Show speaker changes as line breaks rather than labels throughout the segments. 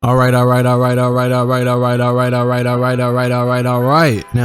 All right. Now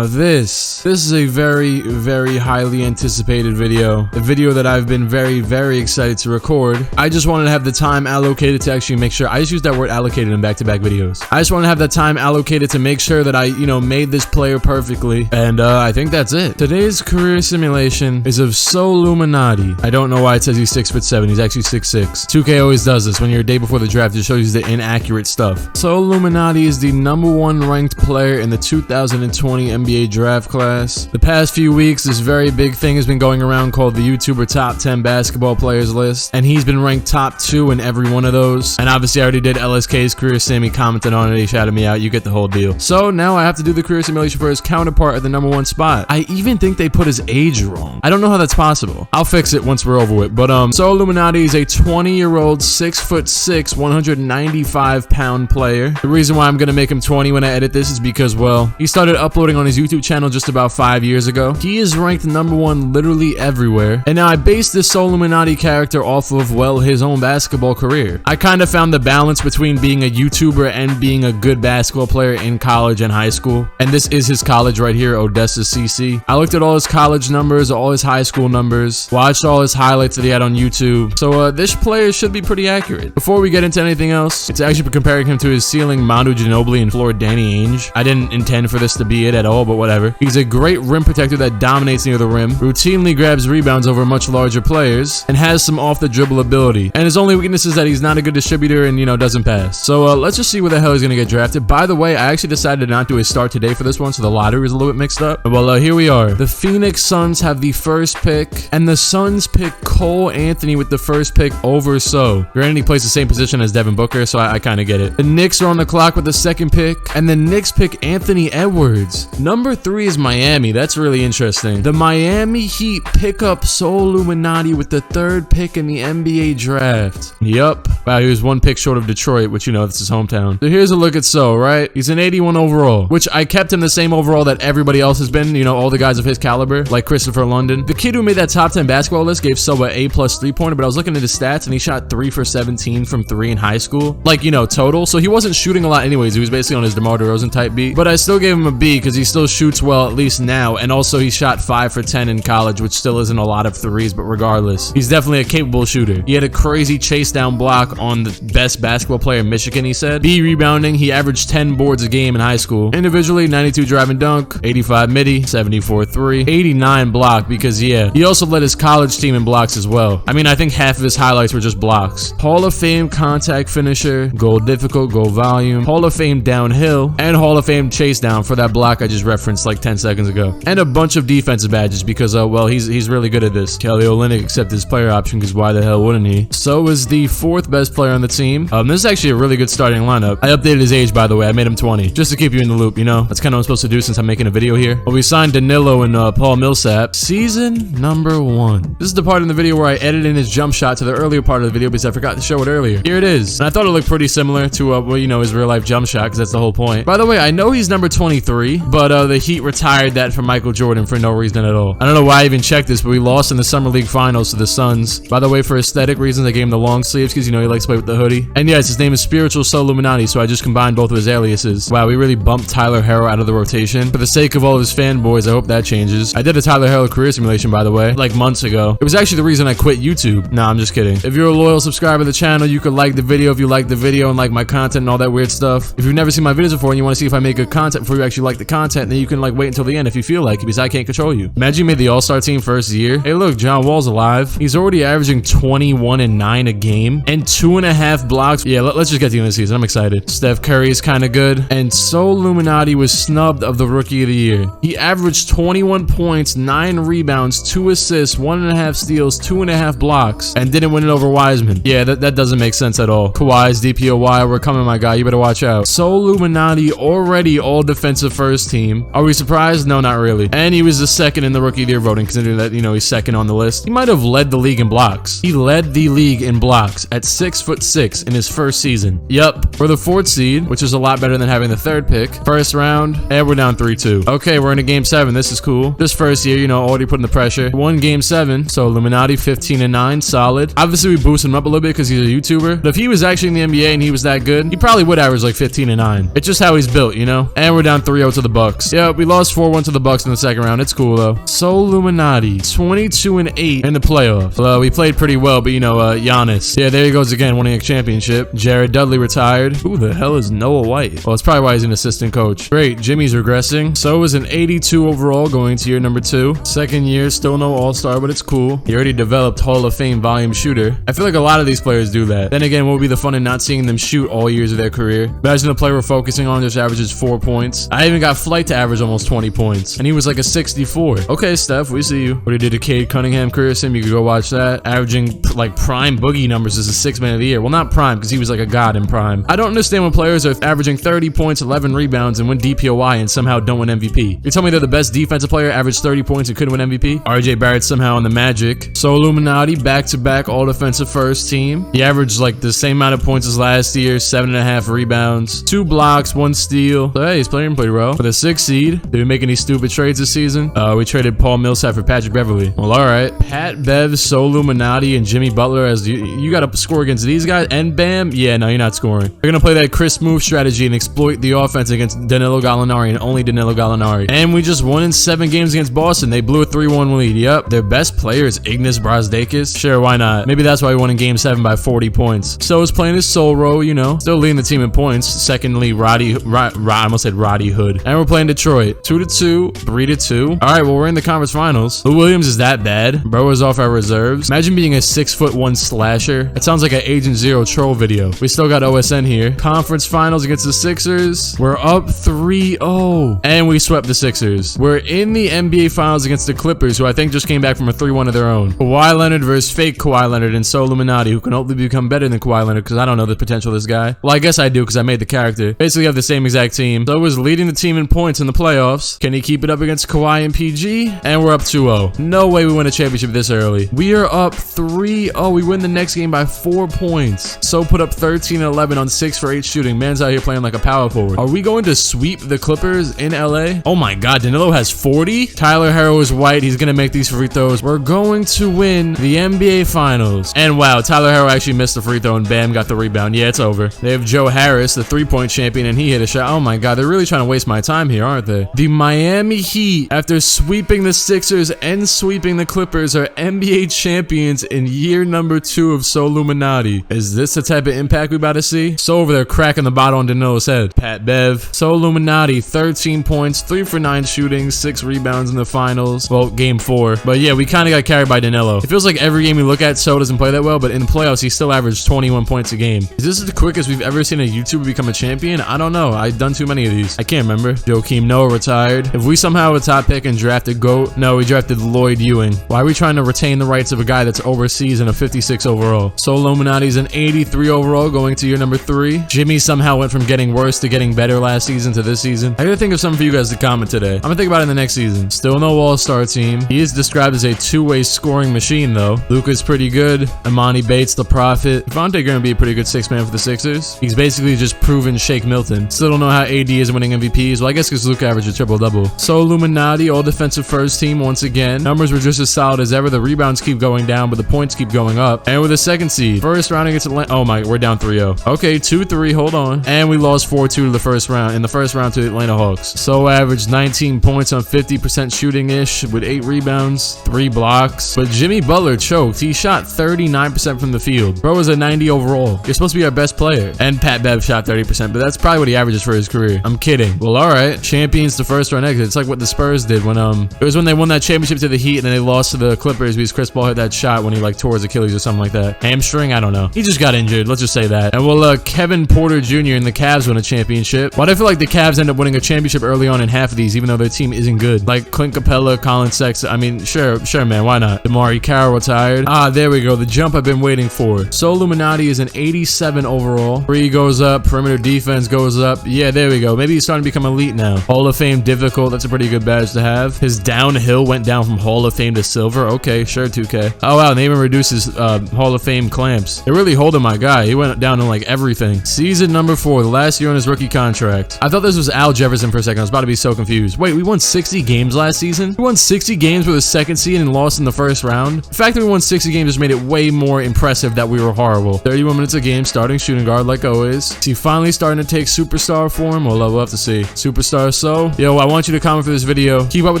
this is a very highly anticipated video. A video that I've been very excited to record. I just wanted to have the time allocated to actually make sure. I just used that word allocated in back-to-back videos. I just want to have the time allocated to make sure that I, made this player perfectly. And I think that's it. Today's career simulation is of SOLLUMINATI. I don't know why it says he's 6'7". He's actually 6'6". 2K always does this. When you're a day before the draft, it shows you the inaccurate stuff. SOLLUMINATI is the #1 ranked player in the 2020 NBA draft class. The past few weeks, this very big thing has been going around called the YouTuber Top 10 Basketball Players list, and he's been ranked top 2 in every one of those. And obviously, I already did LSK's career sim. He commented on it. He shouted me out. You get the whole deal. So now I have to do the career simulation for his counterpart at the #1 spot. I even think they put his age wrong. I don't know how that's possible. I'll fix it once we're over it. But SOLLUMINATI is a 20-year-old, 6'6", 195-pound player. The reason why I'm gonna make him 20 when I edit this is because, well, he started uploading on his YouTube channel just about 5 years ago. He is ranked #1 literally everywhere. And now I based this SOLLUMINATI character off of, well, his own basketball career. I kind of found the balance between being a YouTuber and being a good basketball player in college and high school. And this is his college right here, Odessa CC. I looked at all his college numbers, all his high school numbers, watched all his highlights that he had on YouTube. So this player should be pretty accurate. Before we get into anything else, it's actually comparing him to his ceiling Manu Ginobili and floor Danny Ainge. I didn't intend for this to be it at all, but whatever. He's a great rim protector that dominates near the rim, routinely grabs rebounds over much larger players, and has some off the dribble ability. And his only weakness is that he's not a good distributor and, doesn't pass. So let's just see where the hell he's gonna get drafted. By the way, I actually decided to not do a start today for this one, so the lottery was a little bit mixed up. Well, here we are. The Phoenix Suns have the first pick, and the Suns pick Cole Anthony with the first pick over So. Granted, he plays the same position as Devin Booker, so I kind of get it. The Knicks are on the clock with the second pick, and the Knicks pick Anthony Edwards. #3 is Miami. That's really interesting. The Miami Heat pick up SOLLUMINATI with the 3rd pick in the NBA draft. Yup. Wow, he was 1 pick short of Detroit, which, that's his hometown. So here's a look at So, right? He's an 81 overall, which I kept him the same overall that everybody else has been, all the guys of his caliber, like Christopher London. The kid who made that top 10 basketball list gave So a A+ 3-pointer, but I was looking at his stats, and he shot 3 for 17 from 3 in high school. Like, total. So he wasn't shooting a lot anyways. He was basically on his DeMar DeRozan type beat, but I still gave him a B because he still shoots well, at least now, and also he shot 5 for 10 in college, which still isn't a lot of threes, but regardless, he's definitely a capable shooter. He had a crazy chase down block on the best basketball player in Michigan, he said. B rebounding, he averaged 10 boards a game in high school. Individually, 92 drive and dunk, 85 midi, 74 3, 89 block, because yeah, he also led his college team in blocks as well. I mean, I think half of his highlights were just blocks. Hall of Fame contact finisher, goal difficult, goal volume, Hall of Fame downhill, and Hall of Fame chase down for that block I just referenced like 10 seconds ago. And a bunch of defensive badges because, well, he's really good at this. Kelly Olynyk accepted his player option because why the hell wouldn't he? So is the 4th best player on the team. This is actually a really good starting lineup. I updated his age, by the way. I made him 20, just to keep you in the loop, That's kind of what I'm supposed to do since I'm making a video here. But we signed Danilo and Paul Millsap. Season #1. This is the part in the video where I edited in his jump shot to the earlier part of the video because I forgot to show it earlier. Here it is. And I thought it looked pretty similar to, his real life jump shot, because that's the whole point. By the way, I know he's number 23, but the Heat retired that from Michael Jordan for no reason at all. I don't know why I even checked this, but we lost in the Summer League Finals to the Suns. By the way, for aesthetic reasons, I gave him the long sleeves because, he likes to play with the hoodie. And yes, his name is Spiritual SOLLUMINATI, so I just combined both of his aliases. Wow, we really bumped Tyler Herro out of the rotation. For the sake of all of his fanboys, I hope that changes. I did a Tyler Herro career simulation, by the way, like months ago. It was actually the reason I quit YouTube. Nah, I'm just kidding. If you're a loyal subscriber to the channel, you could like the video if you like the video and like my content and all that weird stuff. If you've never seen my videos before and you want to see if I make good content before you actually like the content, then you can wait until the end if you feel like it, because I can't control you. Imagine you made the All-Star team first year. Hey look, John Wall's alive. He's already averaging 21 and 9 a game and 2.5 blocks. Yeah, let's just get to the end of the season. I'm excited. Steph Curry is kind of good, and SOLLUMINATI was snubbed of the Rookie of the Year. He averaged 21 points, 9 rebounds, 2 assists, 1.5 steals, 2.5 blocks, and didn't win it over Wiseman. Yeah, that doesn't make sense at all. Kawhi's DPOY, we're coming, my guy. You better watch out. SOLLUMINATI already all defensive first team. Are we surprised? No, not really. And he was the 2nd in the Rookie of the Year voting, considering that, he's 2nd on the list. He might have led the league in blocks. He led the league in blocks at 6'6" in his first season. Yup. We're the 4th seed, which is a lot better than having the 3rd pick. First round, and we're down 3-2. Okay, we're in a game 7. This is cool. This first year, already putting the pressure. Won game 7. SOLLUMINATI 15 and 9, solid. Obviously, we boosted him up a little bit because he's a YouTuber. But if he was actually in the NBA and he was that that good, he probably would average like 15 and 9. It's just how he's built, you know? And we're down 3-0 to the Bucks. Yeah, we lost 4-1 to the Bucks in the second round. It's cool though. SOLLUMINATI, 22 and 8 in the playoffs. Well, we played pretty well, but you know, Giannis. Yeah, there he goes again, winning a championship. Jared Dudley retired. Who the hell is Noah White? Well, it's probably why he's an assistant coach. Great, Jimmy's regressing. So is an 82 overall going to year number 2. Second year, still no all-star, but it's cool. He already developed Hall of Fame volume shooter. I feel like a lot of these players do that. Then again, what would be the fun in not seeing them shoot all years of their career? Imagine the player we're focusing on just averages 4 points. I even got Flight to average almost 20 points, and he was like a 64. Okay, Steph, we see you. What he did to Cade Cunningham career sim, you could go watch that. Averaging like prime Boogie numbers as a 6th man of the year. Well, not prime, because he was like a god in prime. I don't understand when players are averaging 30 points, 11 rebounds, and win DPOI and somehow don't win MVP. You tell me they're the best defensive player, averaged 30 points and couldn't win MVP? RJ Barrett somehow on the Magic. SOLLUMINATI, back-to-back all-defensive first team. He averaged like the same amount of points as last year, 7.5 rebounds, 2 blocks, 1 steal. So hey, he's playing pretty well. For the 6th seed, did we make any stupid trades this season? We traded Paul Millsap for Patrick Beverly. Well, all right. Pat Bev, SOLLUMINATI, and Jimmy Butler as you got to score against these guys. And Bam, yeah, no, you're not scoring. They're gonna play that Chris move strategy and exploit the offense against Danilo Gallinari and only Danilo Gallinari. And we just won in 7 games against Boston. They blew a 3-1 lead. Yep. Their best player is Ignas Brazdeikis. Sure, why not? Maybe that's why we won in game 7 by 40 points. So is playing his soul role, you know. Still leading the team in points. Secondly, I almost said Roddy Hood. And we're playing Detroit. 2-2, 3-2. All right, well, we're in the conference finals. Lou Williams is that bad. Bro is off our reserves. Imagine being a 6'1" slasher. That sounds like an Agent Zero troll video. We still got OSN here. Conference finals against the Sixers. We're up 3-0. And we swept the Sixers. We're in the NBA finals against the Clippers, who I think just came back from a 3-1 of their own. Kawhi Leonard versus fake Kawhi Leonard and SOLLUMINATI, who can hopefully become better than Kawhi Leonard, because I don't know the potential of this guy. Well, I guess I do, because I made the character. Basically have the same exact team. So is leading the team in points in the playoffs. Can he keep it up against Kawhi and PG? And we're up 2-0. No way we win a championship this early. We are up 3-0. We win the next game by 4 points. So put up 13-11 on 6 for 8 shooting. Man's out here playing like a power forward. Are we going to sweep the Clippers in LA? Oh my god, Danilo has 40? Tyler Herro is white. He's gonna make these free throws. We're going to win the NBA finals. And wow, Tyler Herro actually missed the free throw and Bam got the rebound. Yeah, it's over. They have Joe Harris, the 3-point champion, and he hit a shot. Oh my god, they're really trying to waste my time here, aren't they? The Miami Heat, after sweeping the Sixers and sweeping the Clippers, are NBA champions in year number 2 of SOLLUMINATI. Is this the type of impact we about to see? So over there cracking the bottle on Danilo's head. Pat Bev, SOLLUMINATI, 13 points, 3 for 9 shooting, 6 rebounds in the finals. Well, game 4. But yeah, we kind of got carried by Danilo. It feels like every game we look at, So doesn't play that well, but in the playoffs, he still averaged 21 points a game. Is this the quickest we've ever seen a YouTuber become a champion? I don't know. I've done too many of these. I can't remember. Joakim Noah retired. If we somehow have a top pick and drafted GOAT, no, we drafted Lloyd Ewing. Why are we trying to retain the rights of a guy that's overseas and a 56 overall? SOLLUMINATI's an 83 overall going to year number 3. Jimmy somehow went from getting worse to getting better last season to this season. I gotta think of something for you guys to comment today. I'm gonna think about it in the next season. Still no all-star team. He is described as a two-way scoring machine though. Luka's pretty good. Imani Bates, the Prophet. Devontae gonna be a pretty good 6-man for the Sixers. He's basically just proven Shake Milton. Still don't know how AD is winning MVPs. Well, I guess because Luka averaged a triple-double. SOLLUMINATI, all defensive first team once again. Numbers were just as solid as ever. The rebounds keep going down, but the points keep going up. And with a second seed. First round against Atlanta. Oh my, we're down 3-0. Okay, 2-3, hold on. And we lost 4-2 to the first round. In the first round to the Atlanta Hawks. So averaged 19 points on 50% shooting-ish with 8 rebounds, 3 blocks. But Jimmy Butler choked. He shot 39% from the field. Bro was a 90 overall. You're supposed to be our best player. And Pat Bev shot 30%, but that's probably what he averages for his career. I'm kidding. Well, all right. Champions to first round exit. It's like what the Spurs did when it was when they won that championship to the Heat and then they lost to the Clippers because Chris Paul hit that shot when he like tore his Achilles or something like that. Hamstring? I don't know. He just got injured. Let's just say that. And well, Kevin Porter Jr. and the Cavs win a championship. Why do I feel like the Cavs end up winning a championship early on in half of these, even though their team isn't good? Like Clint Capella, Colin Sexton. I mean, sure, man. Why not? DeMarre Carroll retired. Ah, there we go. The jump I've been waiting for. SOLLUMINATI is an 87 overall. 3 goes up. Perimeter defense goes up. Yeah, there we go. Maybe he's starting to become elite now. Hall of Fame difficult. That's a pretty good badge to have. His downhill went down from Hall of Fame to silver. Okay, sure, 2K. Oh, wow. And they even reduced his Hall of Fame clamps. They're really holding my guy. He went down to like everything. Season number 4, the last year on his rookie contract. I thought this was Al Jefferson for a second. I was about to be so confused. Wait, we won 60 games last season? We won 60 games with a second seed and lost in the first round? The fact that we won 60 games just made it way more impressive that we were horrible. 31 minutes a game, starting shooting guard. guard like always. Is he finally starting to take superstar form? Well, we'll have to see. Superstar so. Yo, I want you to comment for this video. Keep up with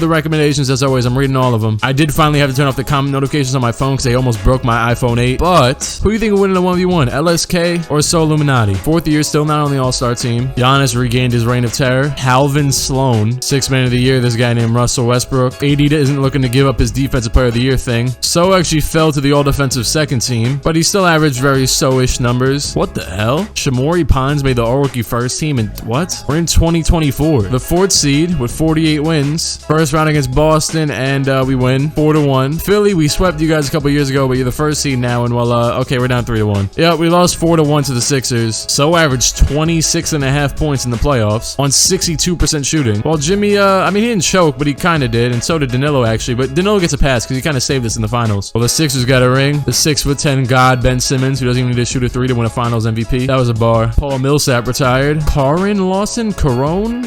the recommendations as always. I'm reading all of them. I did finally have to turn off the comment notifications on my phone because they almost broke my iPhone 8. But who do you think will win in a 1v1? LSK or SOLLUMINATI? Fourth year, still not on the all-star team. Giannis regained his reign of terror. Calvin Sloan, sixth man of the year. This guy named Russell Westbrook. AD isn't looking to give up his defensive player of the year thing. So actually fell to the all-defensive second team, but he still averaged very so-ish numbers. What the hell? Shamori Pons made the all-rookie first team and what? We're in 2024. The fourth seed with 48 wins. First round against Boston, and we win 4-1. Philly, we swept you guys a couple years ago, but you're the first seed now, and well, okay, we're down 3-1. Yeah, we lost 4-1 to the Sixers. So averaged 26.5 points in the playoffs on 62% shooting. While Jimmy, I mean, he didn't choke, but he kind of did, and so did Danilo actually, but Danilo gets a pass because he kind of saved us in the finals. Well, the Sixers got a ring. The 6'10" god Ben Simmons, who doesn't even need to shoot a 3 to win a finals MVP. That was a bar. Paul Millsap retired. Karin Lawson? Carone?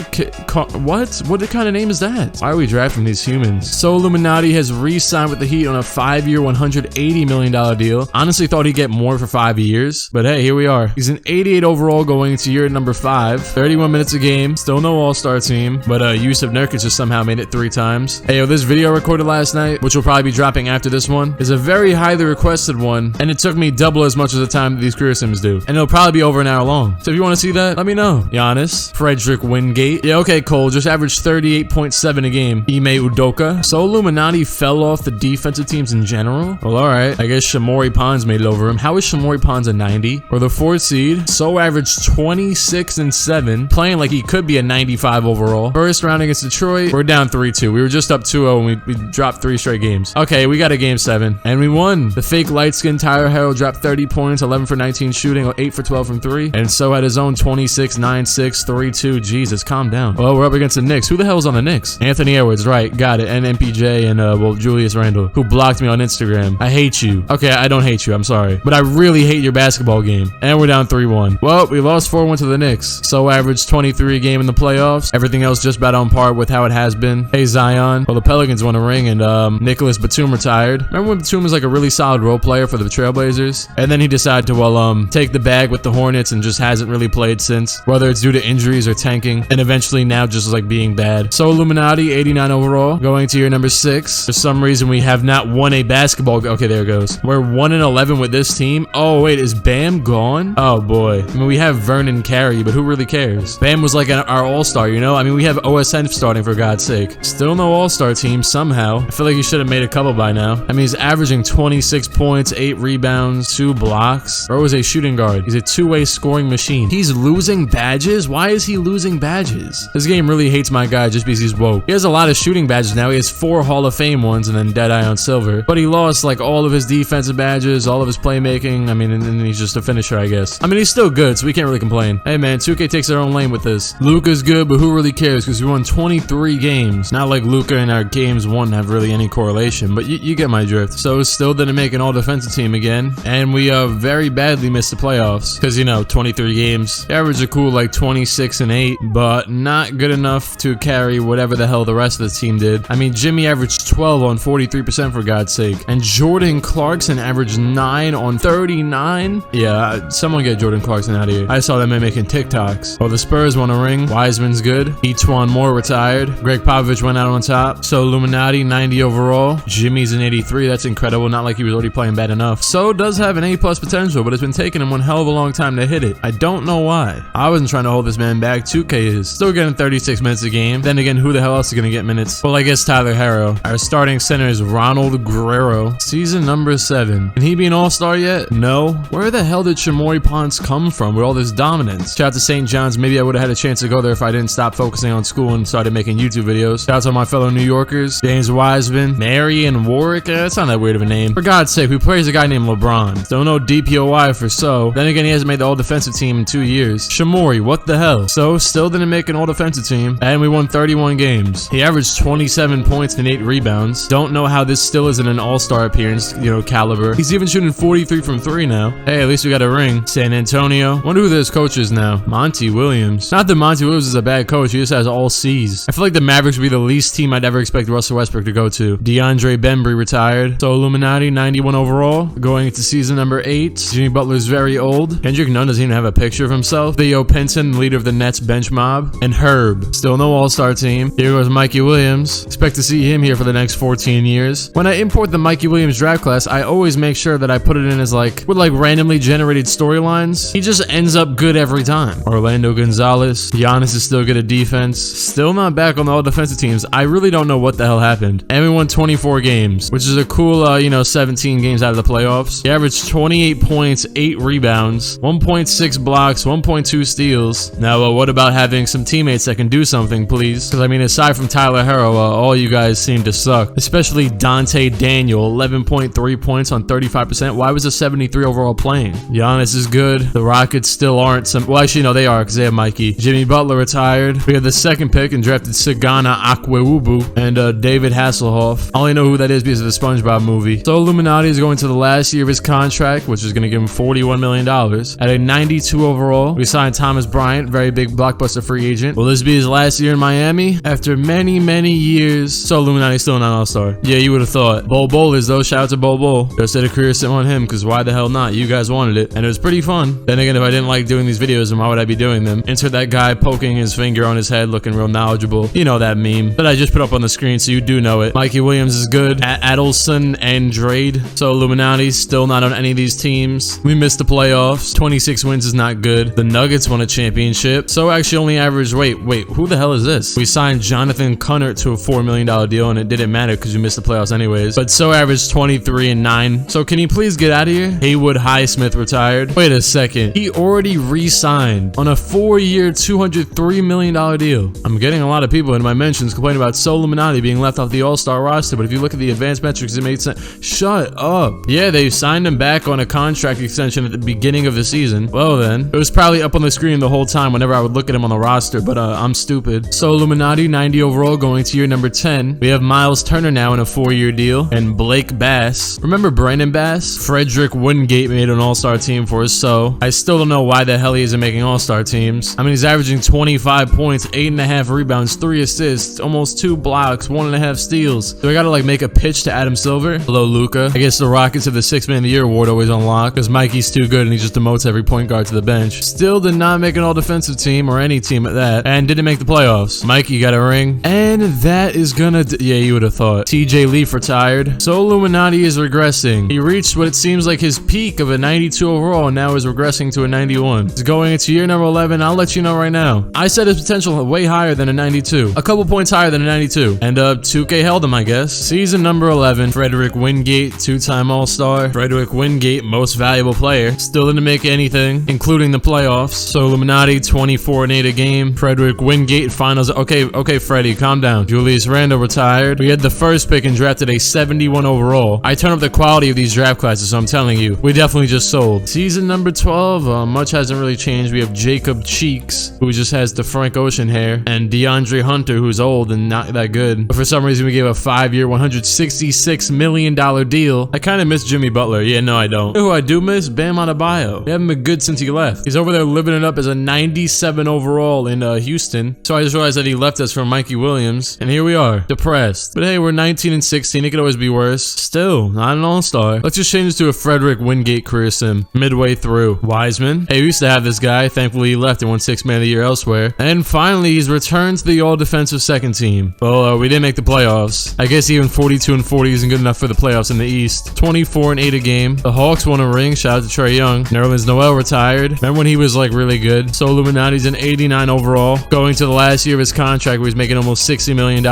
What kind of name is that? Why are we drafting these humans? SOLLUMINATI has re-signed with the Heat on a 5-year, $180 million deal. Honestly thought he'd get more for 5 years, but hey, here we are. He's an 88 overall going into year number 5. 31 minutes a game. Still no all-star team, but Yusuf Nurkic just somehow made it 3 times. Hey, yo, this video recorded last night, which will probably be dropping after this one, is a very highly requested one, and it took me double as much of the time that these career sims do. And it'll probably be over an hour long. So if you want to see that, let me know. Giannis, Frederick Wingate. Yeah, okay, Cole, just averaged 38.7 a game. Ime Udoka. SOLLUMINATI fell off the defensive teams in general. Well, alright. I guess Shamori Pons made it over him. How is Shamori Pons a 90? Or the fourth seed. So averaged 26-7, playing like he could be a 95 overall. First round against Detroit, we're down 3-2. We were just up 2-0 and we dropped 3 straight games. Okay, we got a game 7. And we won. The fake light-skinned Tyler Herro dropped 30 points, 11 for 19 shooting, 8 for 12 from 3. And so had his own 26, 9, 6, 3, 2. Jesus, calm down. Well, we're up against the Knicks. Who the hell's on the Knicks? Anthony Edwards, right. Got it. And MPJ and, well, Julius Randle, who blocked me on Instagram. I hate you. Okay, I don't hate you. I'm sorry. But I really hate your basketball game. And we're down 3-1. Well, we lost 4-1 to the Knicks. So averaged 23 a game in the playoffs. Everything else just about on par with how it has been. Hey, Zion. Well, the Pelicans won a ring, and Nicholas Batum retired. Remember when Batum was like a really solid role player for the Trailblazers? And then he decided to, well, take the bag with the Hornets and just hasn't really played since, whether it's due to injuries or tanking, and eventually now just like being bad. SOLLUMINATI, 89 overall, going to year number 6. For some reason, we have not won a basketball. Okay, there it goes. We're 1-11 with this team. Oh, wait, is Bam gone? Oh, boy. I mean, we have Vernon Carey, but who really cares? Bam was like our all-star, you know? I mean, we have OSN starting, for God's sake. Still no all-star team somehow. I feel like he should have made a couple by now. I mean, he's averaging 26 points, 8 rebounds, 2 blocks. Bro is a shooting guard. He's a two-way scoring machine. He's losing badges? Why is he losing badges? This game really hates my guy just because he's woke. He has a lot of shooting badges now. He has 4 Hall of Fame ones and then Deadeye on silver. But he lost like all of his defensive badges, all of his playmaking. I mean, and he's just a finisher, I guess. I mean, he's still good, so we can't really complain. Hey, man, 2K takes their own lane with this. Luka's good, but who really cares? Because we won 23 games. Not like Luka and our games won have really any correlation, but you get my drift. So still didn't make an all-defensive team again, and we very badly missed the playoffs because, you know, 23 games. Average a cool like 26 and 8, but not good enough to carry whatever the hell the rest of the team did. I mean, Jimmy averaged 12 on 43% for God's sake, and Jordan Clarkson averaged 9 on 39. Yeah, someone get Jordan Clarkson out of here. I saw that man making TikToks. Oh, the Spurs won a ring. Wiseman's good. Etwan Moore retired. Greg Popovich went out on top. SOLLUMINATI, 90 overall. Jimmy's an 83. That's incredible. Not like he was already playing bad enough. So does have an A+ potential, but it's been taking him one hell of a long time to hit it. I don't know why. I wasn't trying to hold this man back. 2K is. Still getting 36 minutes a game. Then again, who the hell else is going to get minutes? Well, I guess Tyler Herro. Our starting center is Ronald Guerrero. Season number 7. Can he be an all-star yet? No. Where the hell did Shamori Pons come from with all this dominance? Shout out to St. John's. Maybe I would have had a chance to go there if I didn't stop focusing on school and started making YouTube videos. Shout out to my fellow New Yorkers. James Wiseman. Marion Warwick. That's not that weird of a name. For God's sake, who plays a guy named LeBron? Don't know DPOY for so. Then again, he hasn't made the all-defensive team in 2 years. Shamori, what the hell? So, still didn't make an all-defensive team, and we won 31 games. He averaged 27 points and 8 rebounds. Don't know how this still isn't an all-star appearance, you know, caliber. He's even shooting 43 from 3 now. Hey, at least we got a ring. San Antonio. Wonder who this coach is now. Monty Williams. Not that Monty Williams is a bad coach, he just has all C's. I feel like the Mavericks would be the least team I'd ever expect Russell Westbrook to go to. DeAndre Bembry retired. SOLLUMINATI, 91 overall. Going into season number 8. Jimmy Butler's very old. old. Kendrick Nunn doesn't even have a picture of himself. Theo Pinson, leader of the Nets bench mob. And Herb, still no all-star team. Here goes Mikey Williams. Expect to see him here for the next 14 years. When I import the Mikey Williams draft class, I always make sure that I put it in as like, with like randomly generated storylines. He just ends up good every time. Orlando Gonzalez. Giannis is still good at defense. Still not back on the all defensive teams. I really don't know what the hell happened. And we won 24 games, which is a cool, 17 games out of the playoffs. He averaged 28 points, 8 rebounds, 1.6 blocks, 1.2 steals. Now, what about having some teammates that can do something, please? Because, I mean, aside from Tyler Herro, all you guys seem to suck. Especially Dante Daniel, 11.3 points on 35%. Why was a 73 overall playing? Giannis is good. The Rockets still aren't some... Well, actually, no, they are because they have Mikey. Jimmy Butler retired. We had the second pick and drafted Sagana Akwebubu and David Hasselhoff. I only know who that is because of the SpongeBob movie. So Illuminati is going to the last year of his contract, which is going to give him $41 million. At a 92 overall, we signed Thomas Bryant, very big blockbuster free agent. Will this be his last year in Miami? After many, many years. So Illuminati still not all-star. Yeah, you would have thought. Bol is though. Shout out to Bol. Just did a career sim on him because why the hell not? You guys wanted it. And it was pretty fun. Then again, if I didn't like doing these videos, then why would I be doing them? Insert that guy poking his finger on his head looking real knowledgeable. You know that meme that I just put up on the screen so you do know it. Mikey Williams is good. Adelson Andrade. So Illuminati still not on any of these teams. We missed the playoffs. 26 wins is not good. The Nuggets won a championship. So actually only averaged, wait, who the hell is this? We signed Jonathan Cunnert to a $4 million deal and it didn't matter because we missed the playoffs anyways. But so averaged 23 and 9. So can you please get out of here? Haywood Highsmith retired. Wait a second. He already re-signed on a 4-year, $203 million deal. I'm getting a lot of people in my mentions complaining about SOLLUMINATI being left off the all-star roster, but if you look at the advanced metrics, it made sense. Shut up. Yeah, they signed him back on a contract extension at the beginning of the season. Well then, it was probably up on the screen the whole time whenever I would look at him on the roster, but I'm stupid. SOLLUMINATI, 90 overall, going to year number 10. We have Miles Turner now in a 4-year deal, and Blake Bass. Remember Brandon Bass? Frederick Wingate made an all-star team for us, so I still don't know why the hell he isn't making all-star teams. I mean, he's averaging 25 points, 8.5 rebounds, 3 assists, almost 2 blocks, 1.5 steals. Do I gotta like make a pitch to Adam Silver? Hello, Luca. I guess the Rockets have the 6th Man of the Year award always on lock because Mikey's too good and he just demotes every point guard to the bench. Still did not make an all-defensive team or any team at that, and didn't make the playoffs. Mikey got a ring, and that is gonna yeah, you would have thought. TJ Leaf retired. So Illuminati is regressing. He reached what it seems like his peak of a 92 overall and now is regressing to a 91. He's going into year number 11. I'll let you know right now. I said his potential way higher than a 92. A couple points higher than a 92. And 2K held him, I guess. Season number 11. Frederick Wingate, 2-time All-Star. Frederick Wingate, most valuable player. Still didn't make anything, including the playoffs. So Illuminati, 24 and 8 a game. Frederick Wingate, finals. Okay, Freddie, calm down. Julius Randle retired. We had the first pick and drafted a 71 overall. I turn up the quality of these draft classes, so I'm telling you, we definitely just sold. Season number 12, much hasn't really changed. We have Jacob Cheeks, who just has the Frank Ocean hair, and DeAndre Hunter, who's old and not that good. But for some reason, we gave a 5-year, $166 million deal. I kind of miss Jimmy Butler. Yeah, no, I don't. You know who I do miss? Bam Adebayo. They haven't been good since he left. He's over there living it up as a 97 overall in Houston. So I just realized that he left us for Mikey Williams, and here we are, depressed. But hey, we're 19 and 16. It could always be worse. Still, not an all-star. Let's just change this to a Frederick Wingate career sim midway through. Wiseman. Hey, we used to have this guy. Thankfully, he left and won 6th Man of the Year elsewhere. And finally, he's returned to the all-defensive second team. Well, we didn't make the playoffs. I guess even 42 and 40 isn't good enough for the playoffs in the East. 24 and 8 a game. The Hawks won a ring. Shout out to Trae Young. Nerlens Noel retired. Remember when he was like really good? So Illuminati's an 89 overall. Going to the last year of his contract where he's making almost $60 million.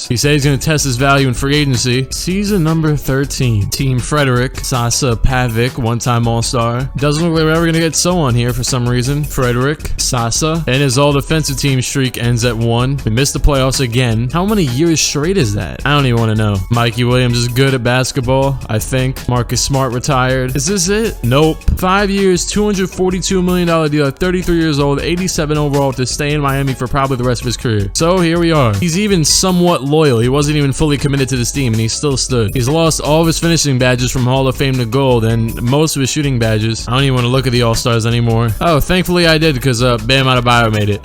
He said he's going to test his value in free agency. Season number 13. Team Frederick. Sasa Pavic, 1-time All-Star. Doesn't look like we're ever going to get so on here for some reason. Frederick, Sasa, and his all-defensive team streak ends at 1. We missed the playoffs again. How many years straight is that? I don't even want to know. Mikey Williams is good at basketball, I think. Marcus Smart retired. Is this it? Nope. 5 years, $242 million deal at 33 years old, 87 overall to stay in Miami for probably the rest of his career. So here we are. He's even somewhat loyal. He wasn't even fully committed to this team, and he still stood. He's lost all of his finishing badges from Hall of Fame to gold, and most of his shooting badges. I don't even want to look at the All-Stars anymore. Oh, thankfully I did, because Bam Adebayo made it.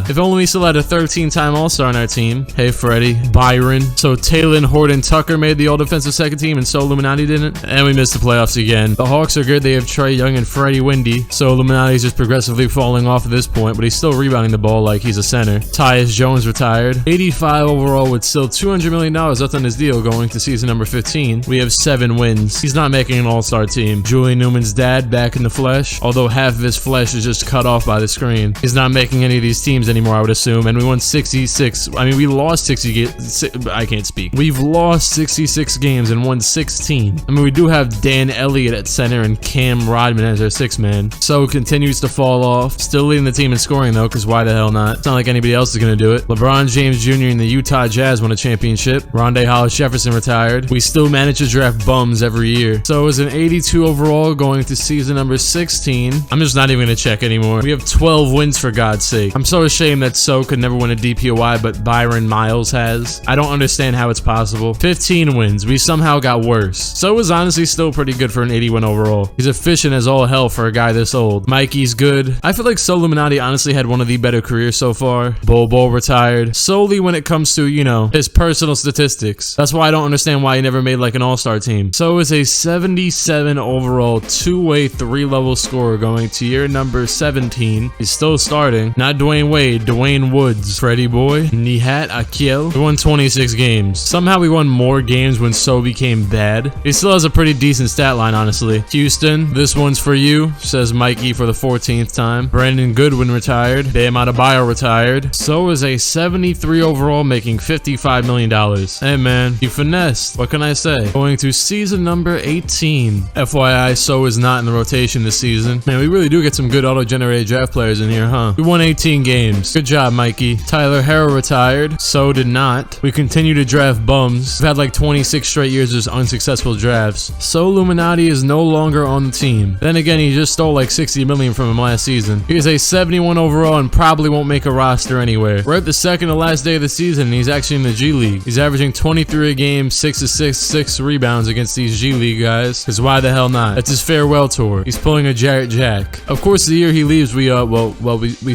If only we still had a 13-time All-Star on our team. Hey, Freddie. Byron. So Taylor Horton Tucker made the all-defensive second team, and so Illuminati didn't. And we missed the playoffs again. The Hawks are good. They have Trae Young and Freddie Windy. So Illuminati's just progressively falling off at this point, but he's still rebounding the ball like he's a center. Tyus Jones retired. 85 overall with still $200 million left on his deal going to season number 15. We have 7 wins. He's not making an all-star team. Julian Newman's dad back in the flesh, although half of his flesh is just cut off by the screen. He's not making any of these teams anymore, I would assume, and we won 66. I mean, we lost 60 I can't speak. We've lost 66 games and won 16. I mean, we do have Dan Elliott at center and Cam Rodman as our 6th man. So continues to fall off. Still leading the team in scoring though, because why the hell not? It's not like anybody else is gonna do it. LeBron James Jr. and the Utah Jazz won a championship. Rondé Hollis Jefferson retired. We still manage to draft bums every year. So it was an 82 overall going to season number 16. I'm just not even gonna check anymore. We have 12 wins for God's sake. I'm so ashamed that So could never win a DPOY, but Byron Miles has. I don't understand how it's possible. 15 wins. We somehow got worse. So was honestly still pretty good for an 81 overall. He's efficient as all hell for a guy this old. Mikey's good. I feel like SOLLUMINATI honestly had one of the better careers so far. Bobo retired. Solely when it comes to, you know, his personal statistics. That's why I don't understand why he never made like an all-star team. So is a 77 overall, 2-way, 3-level scorer going to year number 17. He's still starting. Not Dwayne Wade, Dwayne Woods. Freddie Boy, Nihat Akiel. We won 26 games. Somehow we won more games when So became bad. He still has a pretty decent stat line, honestly. Houston, this one's for you, says Mikey for the 14th time. Brandon Goodwin retired. Bam Adebayo retired. So is a 73 overall, making $55 million. Hey man, you finessed. What can I say? Going to season number 18. FYI, So is not in the rotation this season. Man, we really do get some good auto-generated draft players in here, huh? We won 18 games. Good job, Mikey. Tyler Harrow retired. So did not. We continue to draft bums. We've had like 26 straight years of unsuccessful drafts. SOLLUMINATI is no longer on the team. Then again, he just stole like 60 million from him last season. He is a 71 overall and probably won't make a roster anywhere. We're at the second to last day of the season and he's actually in the G League. He's averaging 23 a game, 6 assists, 6 rebounds against these G League guys. Cause why the hell not? That's his farewell tour. He's pulling a Jarrett Jack. Of course, the year he leaves, we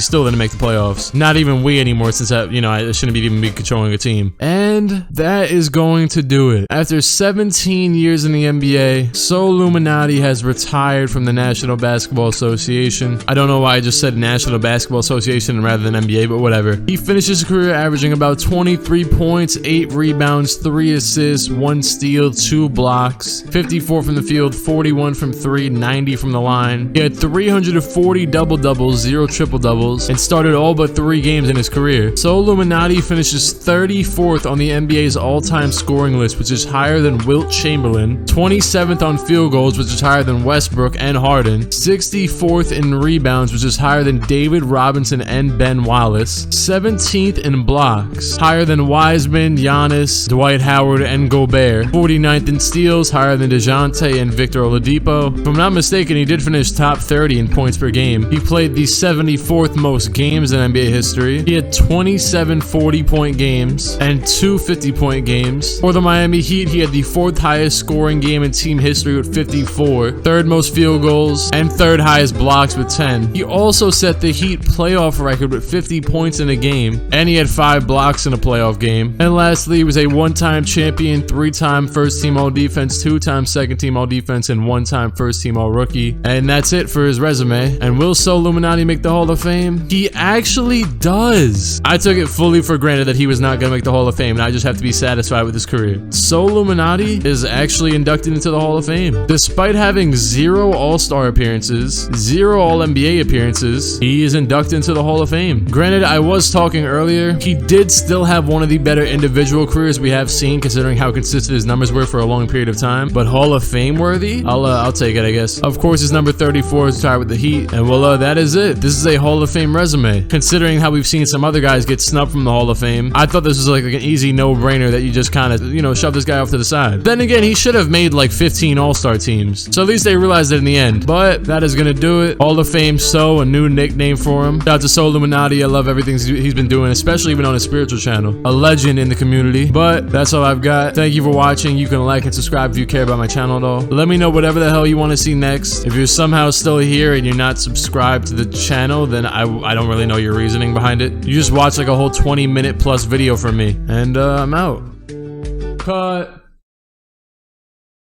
still didn't make the playoffs. Not even we anymore, since I shouldn't even be controlling a team. And that is going to do it. After 17 years in the NBA, SOLLUMINATI has retired from the National Basketball Association. I don't know why I just said National Basketball Association rather than NBA, but whatever. He finished his career averaging about 23 points, 8 rebounds, 3 assists, 1 steal, 2 blocks, 54 from the field, 41 from 3, 90 from the line. He had 340 double-doubles, 0 triple-doubles, and started all but 3 games in his career. SOLLUMINATI finishes 34th on the NBA's all-time scoring list, which is higher than Wilt Chamberlain, 27th on field goals, which is higher than Westbrook and Harden, 64th in rebounds, which is higher than David Robinson and Ben Wallace, 17th in blocks, higher than Wiseman, Giannis, Dwight Howard, and Gobert, 49th in steals, higher than DeJounte and Victor Oladipo. If I'm not mistaken, he did finish top 30 in points per game. He played the 74th most games in NBA history. He had 27 40-point games and 2 50-point games. For the Miami Heat, he had the 4th highest scoring game in team history with 54, 3rd most field goals, and 3rd highest blocks with 10. He also set the Heat playoff record with 50 points in a game, and he had 5 blocks in a playoff game. And lastly, he was a 1-time champion, 3-time first-team All-Defense, 2-time second-team All-Defense, and 1-time first-team All-Rookie. And that's it for his resume. And will SOLLUMINATI make the Hall of Fame? He actually does. I took it fully for granted that he was not going to make the Hall of Fame, and I just have to be satisfied with his career. SOLLUMINATI is actually inducted into the Hall of Fame. Despite having 0 All-Star appearances, 0 All-NBA appearances, he is inducted into the Hall of Fame. Granted, I was talking earlier, he did still have one of the better individual careers we have seen, considering how consistent his numbers were for a long period of time. But Hall of Fame worthy? I'll take it, I guess. Of course, his number 34 is tied with the Heat, and well, that is it. This is a Hall of Fame resume. Considering how we've seen some other guys get snubbed from the Hall of Fame, I thought this was like an easy no-brainer that you just kind of, shove this guy off to the side. Then again, he should have made like 15 All-Star teams. So at least they realized it in the end. But that is gonna do it. Hall of Fame So, a new nickname for him. Shout out to SOLLUMINATI. I love everything he's been doing, especially even on his spiritual channel. A legend in the community. But that's all I've got. Thank you for watching. You can like and subscribe if you care about my channel at all. Let me know whatever the hell you want to see next. If you're somehow still here and you're not subscribed to the channel, then I don't really know your reasoning behind it. You just watch like a whole 20-minute plus video from me. And I'm out. Cut.